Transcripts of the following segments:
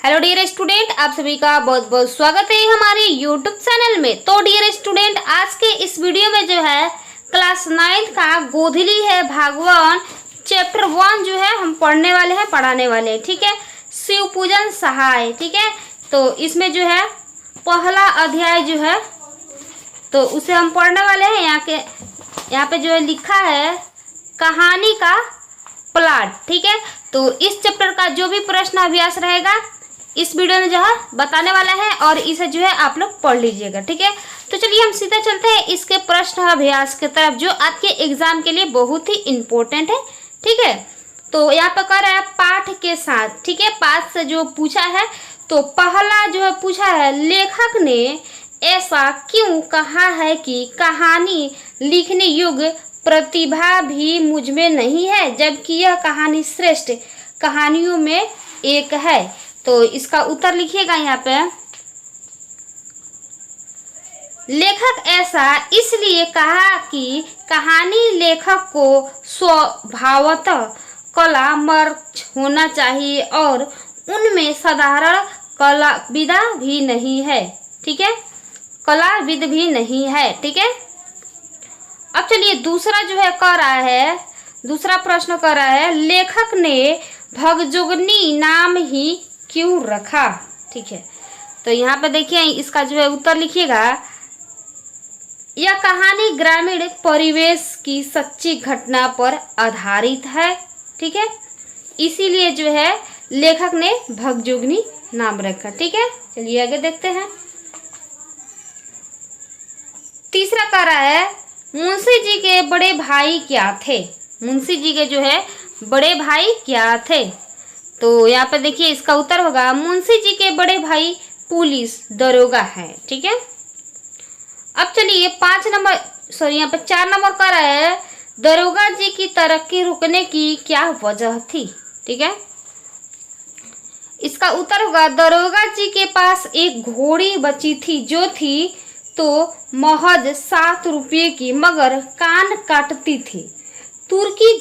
Hello dear student, आप सभी का बहुत बहुत स्वागत है हमारे यूट्यूब चैनल में। तो डियर स्टूडेंट, आज के इस वीडियो में जो है क्लास 9 का गोधली है भागवन चैप्टर 1 जो है हम पढ़ाने वाले हैं। ठीक है, शिव पूजन सहाय। ठीक है, तो इसमें जो है पहला अध्याय जो है तो उसे हम पढ़ने वाले हैं। यहाँ पे जो है लिखा है कहानी का प्लॉट। ठीक है, तो इस चैप्टर का जो भी प्रश्न अभ्यास रहेगा इस वीडियो में जो है बताने वाला है और इसे जो है आप लोग पढ़ लीजिएगा। ठीक है, तो चलिए हम सीधा चलते हैं इसके प्रश्न अभ्यास की तरफ जो आपके एग्जाम के लिए बहुत ही इम्पोर्टेंट है। ठीक है, तो यहाँ पर कर रहा है पाठ के साथ। ठीक है, पाठ से जो पूछा है तो पहला जो है पूछा है लेखक ने ऐसा क्यों कहा है कि कहानी लिखने योग्य प्रतिभा भी मुझ में नहीं है, जबकि यह कहानी श्रेष्ठ कहानियों में एक है। तो इसका उत्तर लिखिएगा यहाँ पे। लेखक ऐसा इसलिए कहा कि कहानी लेखक को स्वभावतः कला मर्च होना चाहिए और उनमें साधारण कलाविदा भी नहीं है। ठीक है, कलाविद भी नहीं है। ठीक है, अब चलिए दूसरा जो है कर रहा है, दूसरा प्रश्न कर रहा है लेखक ने भगजोगनी नाम ही क्यों रखा। ठीक है, तो यहाँ पे देखिए इसका जो है उत्तर लिखिएगा। यह कहानी ग्रामीण परिवेश की सच्ची घटना पर आधारित है। ठीक है, इसीलिए जो है लेखक ने भगजोगनी नाम रखा। ठीक है, चलिए आगे देखते हैं। तीसरा कह रहा है मुंशी जी के बड़े भाई क्या थे। मुंशी जी के जो है बड़े भाई क्या थे। तो यहाँ पे देखिए इसका उत्तर होगा मुंशी जी के बड़े भाई पुलिस दरोगा है। ठीक है, अब चलिए 4 नंबर का रहा है दरोगा जी की तरक्की रुकने की क्या वजह थी। ठीक है, इसका उत्तर होगा दरोगा जी के पास एक घोड़ी बची थी जो थी तो महज 7 रुपये की, मगर कान काटती थी। तुर्की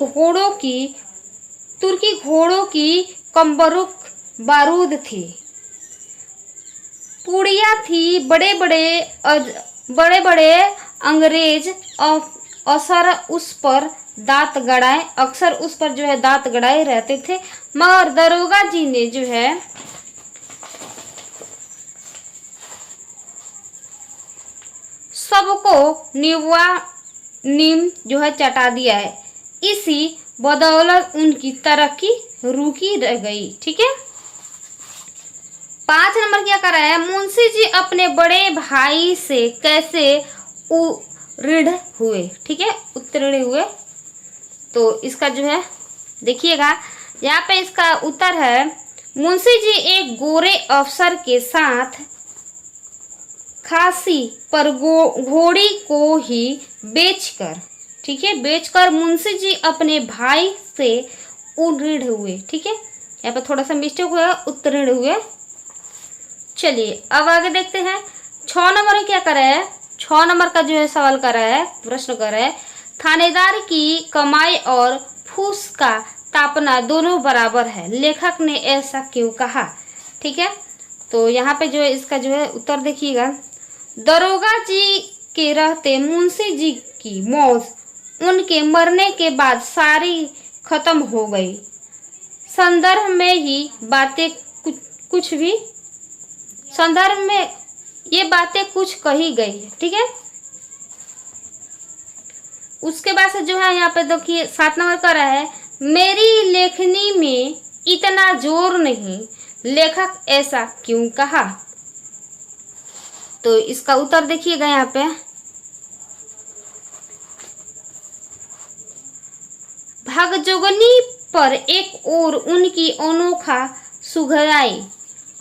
घोड़ों की कम्बरुक बारूद थी, पुड़िया थी, बड़े बड़े अंग्रेज अक्सर उस पर दांत गड़ाए रहते थे, मगर दरोगा जी ने जो है सबको नीम जो है चटा दिया है। इसी बदौलत उनकी तरक्की रुकी रह गई। ठीक है, 5 नंबर क्या कर रहा है मुंशी जी अपने बड़े भाई से कैसे उत्तीर्ण हुए। ठीक है, उत्तीर्ण हुए। तो इसका जो है देखिएगा यहाँ पे इसका उत्तर है मुंशी जी एक गोरे अफसर के साथ खासी पर घोड़ी को ही बेचकर, ठीक है, बेचकर मुंशी जी अपने भाई से उत्तीर्ण हुए। ठीक है, यहाँ पे थोड़ा सा मिस्टेक हुआ, उत्तीर्ण हुए। चलिए अब आगे देखते हैं। 6 नंबर क्या कर रहा है, 6 नंबर का जो है सवाल कर रहा है, प्रश्न कर रहा है थानेदार की कमाई और फूस का तापना दोनों बराबर है, लेखक ने ऐसा क्यों कहा। ठीक है, तो यहाँ पे जो है इसका जो है उत्तर देखिएगा। दरोगा जी के रहते मुंशी जी की मौत उनके मरने के बाद सारी खत्म हो गई। संदर्भ में ही बातें कुछ भी संदर्भ में ये बातें कुछ कही गई है। ठीक है, उसके बाद से जो है यहाँ पे देखिए 7 नंबर का रहा है मेरी लेखनी में इतना जोर नहीं, लेखक ऐसा क्यों कहा। तो इसका उत्तर देखिएगा यहाँ पे। भगजोगनी पर एक ओर उनकी अनोखा सुघराई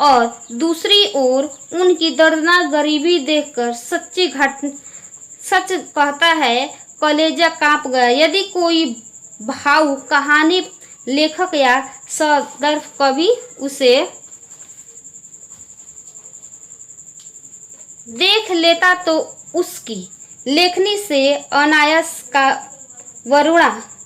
और दूसरी ओर उनकी दर्दनाक गरीबी देखकर सच कहता है कलेजा कांप गया। यदि कोई भाव कहानी लेखक या सदर्भ कवि उसे देख लेता तो उसकी लेखनी से अनायास का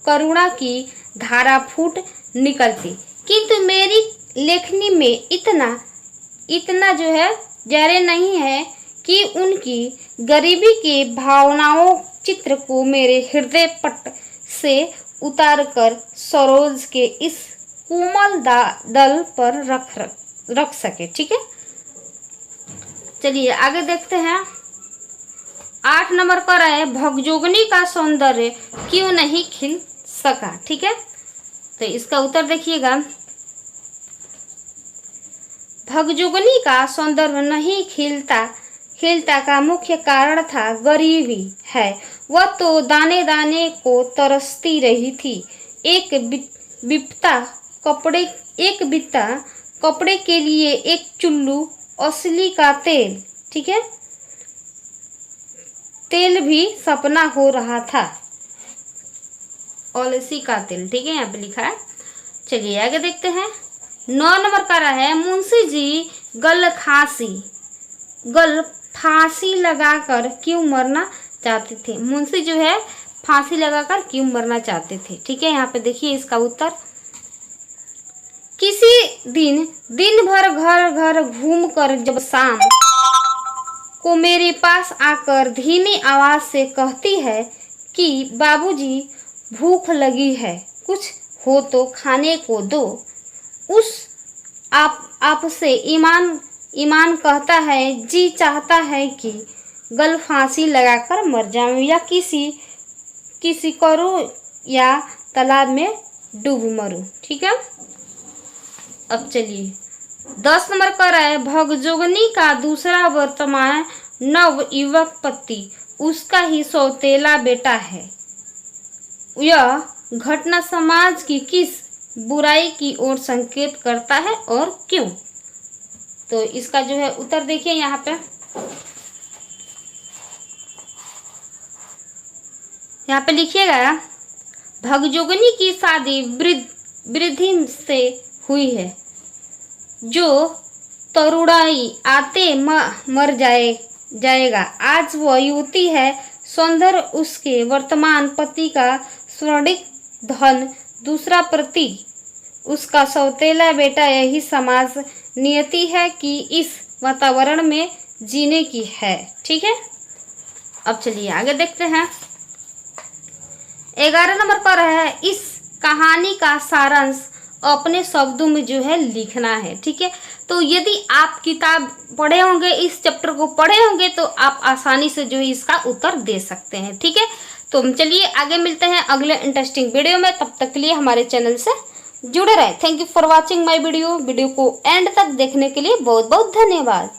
करुणा की धारा फूट निकलती, किंतु मेरी लेखनी में इतना जो है जारे नहीं है कि उनकी गरीबी के भावनाओं चित्र को मेरे हृदय पट से उतारकर सरोज के इस कोमल दल पर रख सके। ठीक है, चलिए आगे देखते हैं। 8 नंबर पर है भगजोगनी का सौंदर्य क्यों नहीं खिल सका। ठीक है, तो इसका उत्तर देखिएगा। भगजोगनी का सौंदर्य नहीं खिलता का मुख्य कारण था गरीबी है। वह तो दाने दाने को तरसती रही थी। एक बिपता कपड़े के लिए एक चुल्लू असली का तेल, ठीक है, तेल भी सपना हो रहा था। अलसी का तेल, ठीक है, यहाँ पे लिखा है। चलिए आगे देखते हैं। 9 नंबर का रहा है मुंशी जी गल फांसी लगाकर क्यों मरना चाहते थे। मुंशी जो है फांसी लगाकर क्यों मरना चाहते थे। ठीक है, यहाँ पे देखिए इसका उत्तर। किसी दिन भर घर घूमकर जब शाम को मेरे पास आकर धीमी आवाज से कहती है कि बाबूजी भूख लगी है, कुछ हो तो खाने को दो, उस आपसे ईमान कहता है जी चाहता है कि गल फांसी लगाकर मर जाऊं या किसी करूं या तालाब में डूब मरूं। ठीक है, अब चलिए 10 नंबर पर है भगजोगनी का दूसरा वर्तमान नव युवक पति उसका ही सौतेला बेटा है। यह घटना समाज की किस बुराई की ओर संकेत करता है और क्यों। तो इसका जो है उत्तर देखिए यहाँ पे। यहाँ पे लिखिएगा भगजोगनी की शादी वृद्धि से हुई है जो तरुणाई आते मर जाएगा। आज वह युवती है, सौंदर्य उसके वर्तमान पति का स्वर्णिक धन, दूसरा प्रति उसका सौतेला बेटा। यही समाज नियति है कि इस वातावरण में जीने की है। ठीक है, अब चलिए आगे देखते हैं। 11 नंबर पर है इस कहानी का सारांश अपने शब्दों में जो है लिखना है। ठीक है, तो यदि आप किताब पढ़े होंगे, इस चैप्टर को पढ़े होंगे, तो आप आसानी से जो है इसका उत्तर दे सकते हैं। ठीक है, तो चलिए आगे मिलते हैं अगले इंटरेस्टिंग वीडियो में। तब तक के लिए हमारे चैनल से जुड़े रहे। Thank you for watching my video को एंड तक देखने के लिए बहुत बहुत धन्यवाद।